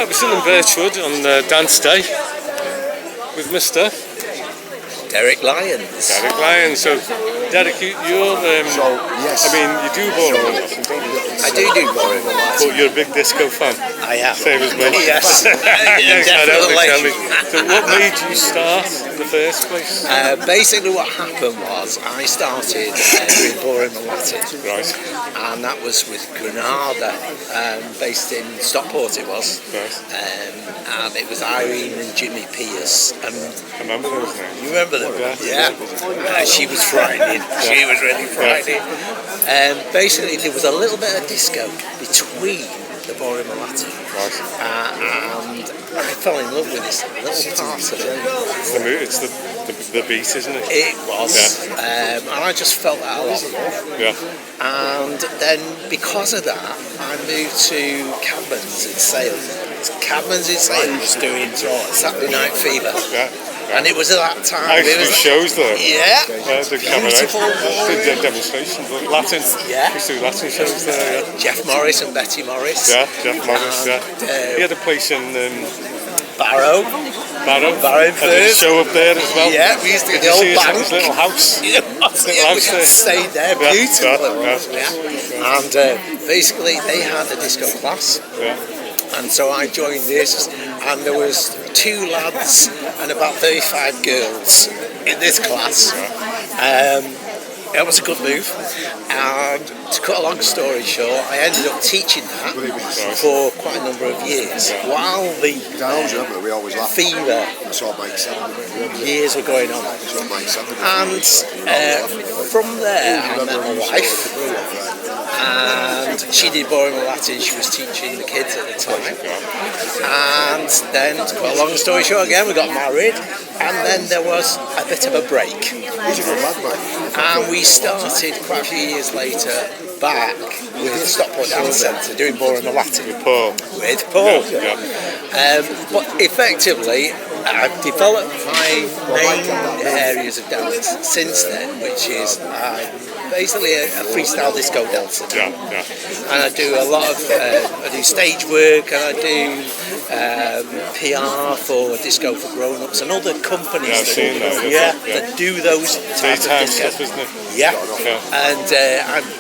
I was in Birchwood on Dance Day with Mr. Derek Lyons. Derek Lyons. So, Derek, you're. Yes. I mean, you do ballroom a lot, don't you? I do ballroom a lot. But you're a big disco fan. I am. Same as me. Yes. Yes, Definitely. I know, tell me. So, what made you start in the first place? Basically, what happened was I started doing ballroom and Latin. Right. And that was with Granada, based in Stockport it was. Right. And it was Irene and Jimmy Pierce. I remember those names. You remember them? Yeah. She was frightening. She was really frightening. Basically, there was a little bit of disco between the ballroom and Latin. Right. And I fell in love with this little part of it. It's the beat, isn't it? It was. Yeah. And I just felt that a lot more. Yeah. And then because of that, I moved to Cadman's in Sale. Cadman's in Sale was doing Saturday Night Fever. Yeah. And it was at that time. I used to do shows there. Yeah. The Beautiful. Did demonstrations, Latin. Yeah. Used to do Latin shows there. Yeah. Jeff Morris and Betty Morris. Yeah, Jeff Morris. He had a place in Barrow. Barrow in and did a show up there as well. Yeah, we used to Did get the you old see bank. his little house? Yeah, we stayed there. Beautiful. Yeah. And basically, they had a disco class. Yeah. And so I joined this, and there was 2 lads and about 35 girls in this class. It was a good move, and to cut a long story short, I ended up teaching that for quite a number of years, while the fever years were going on. And from there, I met my wife, and she did ballroom and Latin. She was teaching the kids at the time. And then, to cut a long story short, again, we got married, and then there was a bit of a break. And we started quite a few years later back with the Stockport Dance Centre doing ballroom and Latin. With Paul. Yeah. But effectively, I've developed my main areas of dance since then, which is basically a freestyle disco dancer. Yeah. And I do a lot of I do stage work, and I do PR for Disco for Grown-Ups and other companies that do those types of disco. Stuff, isn't it? Yeah. And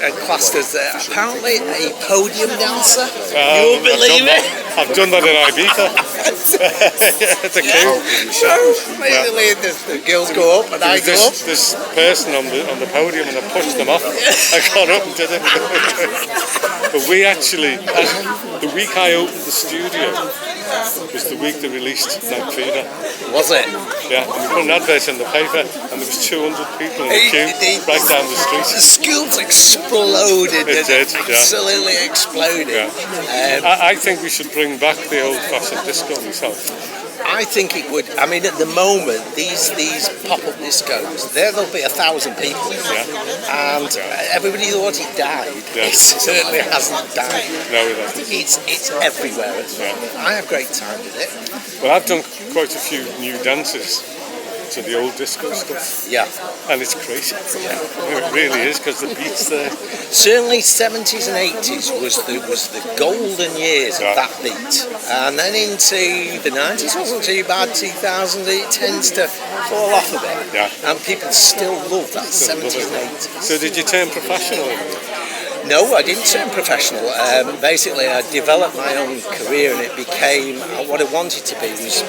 I'm classed as apparently a podium dancer. You won't believe it. I've done that in Ibiza. It's a coup. So basically, the girls go up and I go up. This person on the podium, and I pushed them off. I got up and did it. But we actually, the week I opened the studio was the week they released Night Fever. Was it? Yeah, and we put an advert in the paper, and there was 200 people in the queue right down the street. The schools exploded. It did, absolutely exploded. Yeah. I think we should bring back the old-fashioned disco myself. I think it would. I mean, at the moment, these pop-up discos, there'll be 1,000 people, and everybody thought it died. It certainly hasn't died. No, it hasn't. It's everywhere at the moment. I have great time with it. Well, I've done quite a few new dances to the old disco stuff. Yeah. And it's crazy. Yeah. It really is, because the beat's there. Certainly 70s and 80s was the golden years of that beat. And then into the 90s wasn't too bad, 2000s it tends to fall off a bit. Yeah. And people still love that 70s and 80s. So did you turn professional? No, I didn't turn professional. Basically, I developed my own career, and it became what I wanted to be was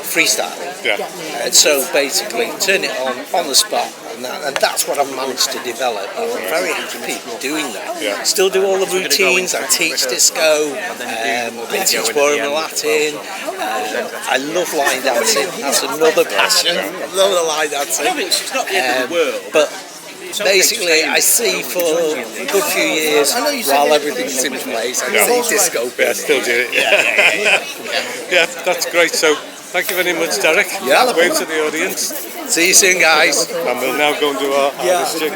freestyle. Yeah. And so basically, turn it on the spot, and that's what I've managed to develop. I'm very happy doing that. Yeah. Still do all the routines. I teach disco. I teach ballroom and Latin. I love line dancing. That's another passion. I love the line dancing. It's not the end of the world. But basically, I see for a good few years, while everything's in place, I see disco. Yeah, still do it. Yeah, that's great. So, thank you very much, Derek. Yeah. Wave to the audience. See you soon, guys. And we'll now go and do our Irish jig.